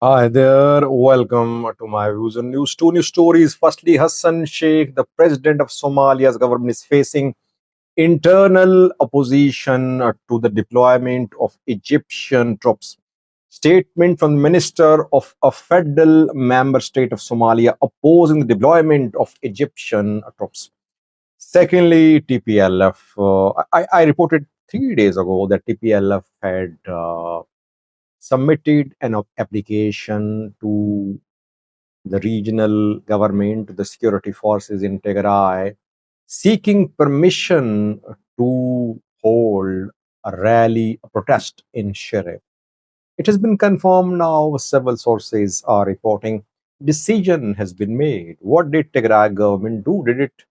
Hi there, welcome to my views on news. Two news stories. Firstly, Hassan Sheikh, the president of Somalia's government, is facing internal opposition to the deployment of Egyptian troops. Statement from the minister of a federal member state of Somalia opposing the deployment of Egyptian troops. Secondly, TPLF. I reported 3 days ago that TPLF had submitted an application to the regional government, to the security forces in Tigray, seeking permission to hold a rally, a protest in Shire. It has been confirmed now, several sources are reporting decision has been made. What did Tigray government do? Did it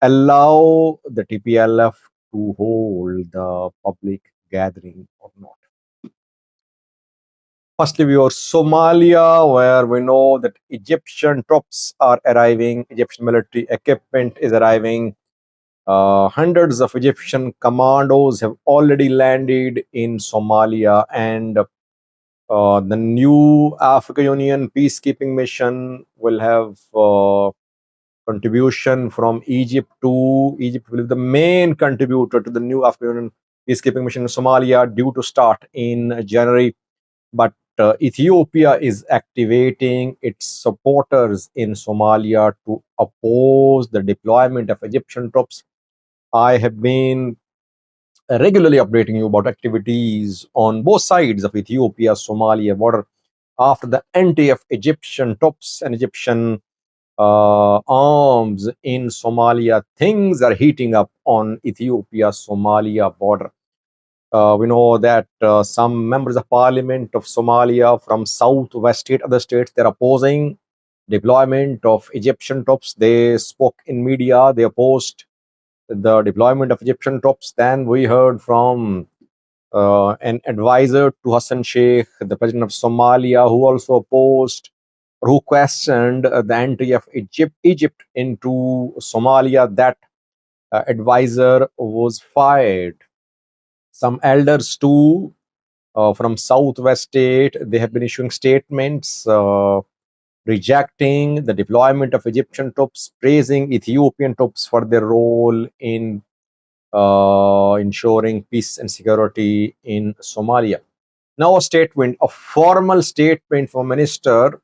allow the TPLF to hold the public gathering or not? Firstly, we are Somalia, where we know that Egyptian troops are arriving, Egyptian military equipment is arriving. Hundreds of Egyptian commandos have already landed in Somalia, and the new African Union peacekeeping mission will have contribution from Egypt too. Egypt will be the main contributor to the new African Union peacekeeping mission in Somalia, due to start in January. But Ethiopia is activating its supporters in Somalia to oppose the deployment of Egyptian troops. I have been regularly updating you about activities on both sides of Ethiopia Somalia border after the entry of Egyptian troops and Egyptian arms in Somalia. Things are heating up on Ethiopia Somalia border. We know that some members of parliament of Somalia from southwest state, other states, they're opposing deployment of Egyptian troops. They spoke in media, they opposed the deployment of Egyptian troops. Then we heard from an advisor to Hassan Sheikh, the president of Somalia, who also opposed, who questioned the entry of Egypt into Somalia. That advisor was fired. Some elders too from southwest state, they have been issuing statements rejecting the deployment of Egyptian troops, praising Ethiopian troops for their role in ensuring peace and security in Somalia. Now, a formal statement from a minister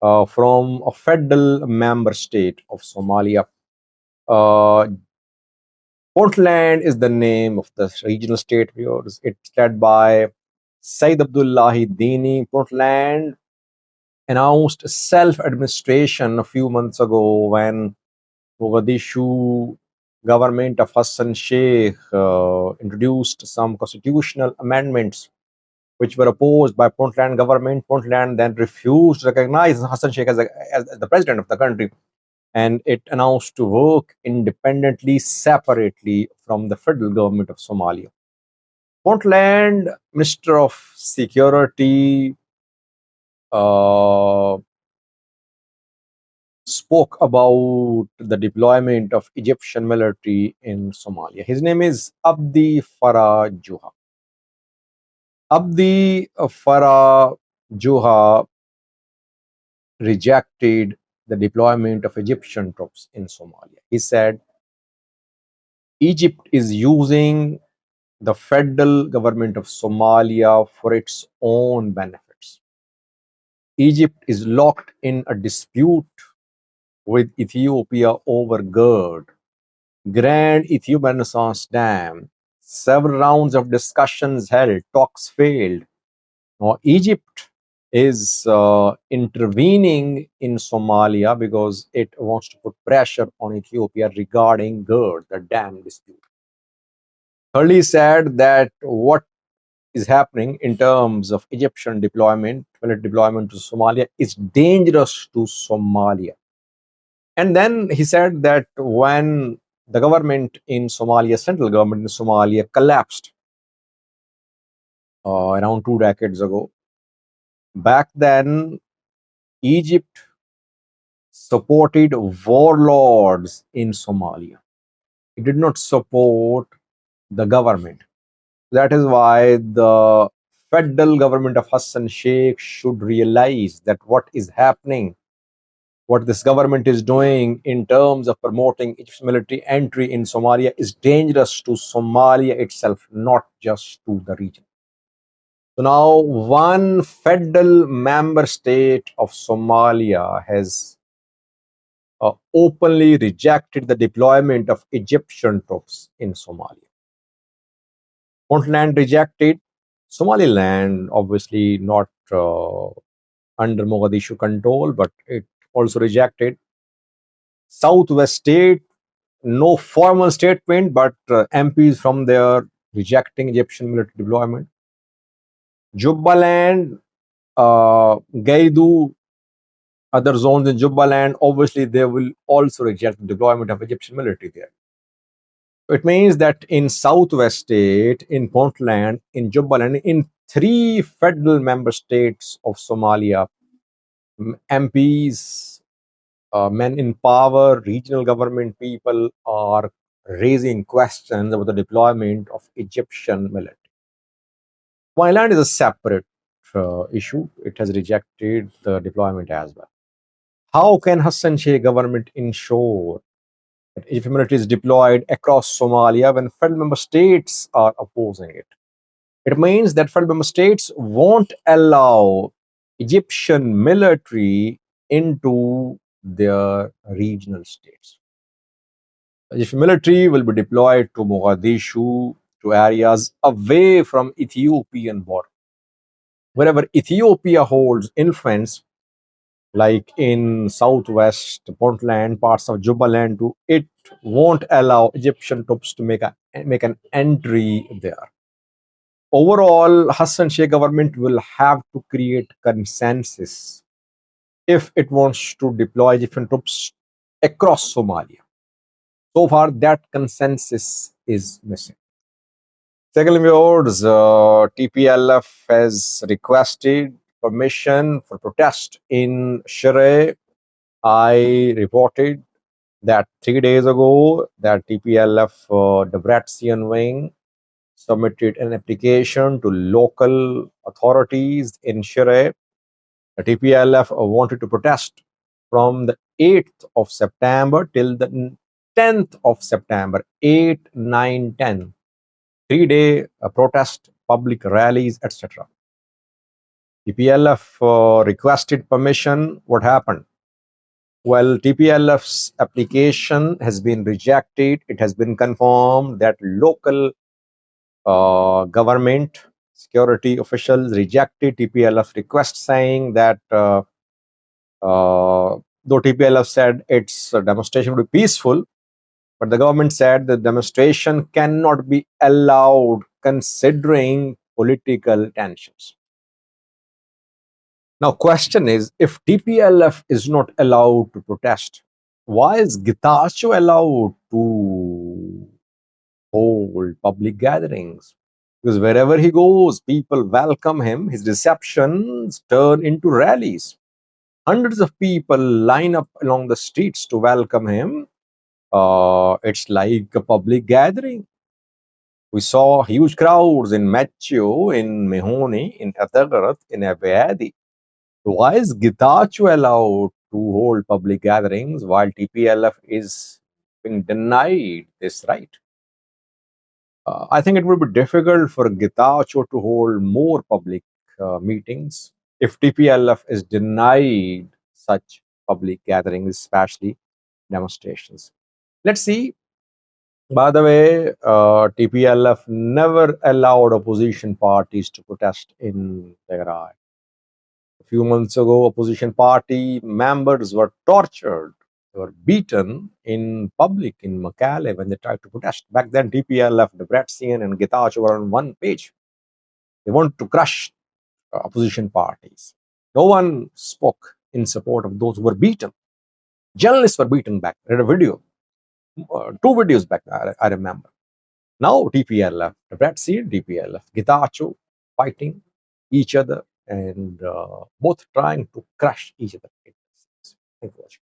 from a federal member state of Somalia. Uh, Puntland is the name of the regional state viewers. It's led by Said Abdullahi Dini. Puntland announced self-administration a few months ago when Mogadishu government of Hassan Sheikh introduced some constitutional amendments which were opposed by Puntland government. Puntland then refused to recognize Hassan Sheikh as the president of the country, and it announced to work independently, separately from the federal government of Somalia. Puntland Minister of Security uh, spoke about the deployment of Egyptian military in Somalia. His name is Abdi Farah Juha. Abdi Farah Juha rejected the deployment of Egyptian troops in Somalia. He said Egypt is using the federal government of Somalia for its own benefits. Egypt is locked in a dispute with Ethiopia over GERD, Grand Ethiopian Renaissance Dam. Several rounds of discussions held, talks failed. Now, Egypt is intervening in Somalia because it wants to put pressure on Ethiopia regarding GERD, the dam dispute. Thirdly, said that what is happening in terms of Egyptian deployment, military deployment to Somalia, is dangerous to Somalia. And then he said that when the government in Somalia, central government in Somalia, collapsed around 2 decades ago, back then Egypt supported warlords in Somalia. It did not support the government. That is why the federal government of Hassan Sheikh should realize that what is happening, what this government is doing in terms of promoting Egypt's military entry in Somalia is dangerous to Somalia itself, not just to the region. So now, one federal member state of Somalia has openly rejected the deployment of Egyptian troops in Somalia. Puntland rejected. Somaliland, obviously not under Mogadishu control, but it also rejected. Southwest state, no formal statement, but MPs from there rejecting Egyptian military deployment. Jubaland, Gaidu, other zones in Jubaland, obviously they will also reject the deployment of Egyptian military there. It means that in Southwest state, in Puntland, in Jubaland, in three federal member states of Somalia, MPs, men in power, regional government people are raising questions about the deployment of Egyptian military. Somaliland is a separate issue. It has rejected the deployment as well. How can Hassan Sheikh government ensure that Egyptian military is deployed across Somalia when federal member states are opposing it? It means that federal member states won't allow Egyptian military into their regional states. Egyptian military will be deployed to Mogadishu, to areas away from Ethiopian border. Wherever Ethiopia holds influence, like in southwest Puntland, parts of Jubaland, it won't allow Egyptian troops to make an entry there. Overall, Hassan Sheikh government will have to create consensus if it wants to deploy Egyptian troops across Somalia. So far, that consensus is missing. Secondly, viewers, TPLF has requested permission for protest in Shire. I reported that 3 days ago that TPLF Debrecen wing submitted an application to local authorities in Shire. The TPLF wanted to protest from the 8th of September till the 10th of September, 8, 9, 10. 3-day protest, public rallies, etc. TPLF requested permission. What happened? Well, TPLF's application has been rejected. It has been confirmed that local government security officials rejected TPLF's request, saying that though TPLF said its demonstration would be peaceful, but the government said the demonstration cannot be allowed considering political tensions. Now, question is, if TPLF is not allowed to protest, why is Getachew allowed to hold public gatherings? Because wherever he goes, people welcome him. His receptions turn into rallies. Hundreds of people line up along the streets to welcome him. It's like a public gathering. We saw huge crowds in Macho, in Mehoni, in Atagarat, in Abayadi. Why is Getachew allowed to hold public gatherings while TPLF is being denied this right? I think it would be difficult for Getachew to hold more public meetings if TPLF is denied such public gatherings, especially demonstrations. Let's see. By the way, TPLF never allowed opposition parties to protest in Tigray. A few months ago, opposition party members were tortured. They were beaten in public in Mekelle when they tried to protest. Back then, TPLF, Debrecen, and Getachew were on one page. They wanted to crush opposition parties. No one spoke in support of those who were beaten. Journalists were beaten back. I read a video, two videos back, I remember. Now TPLF, Debrecen, TPLF, Getachew fighting each other and both trying to crush each other. Thank you for watching.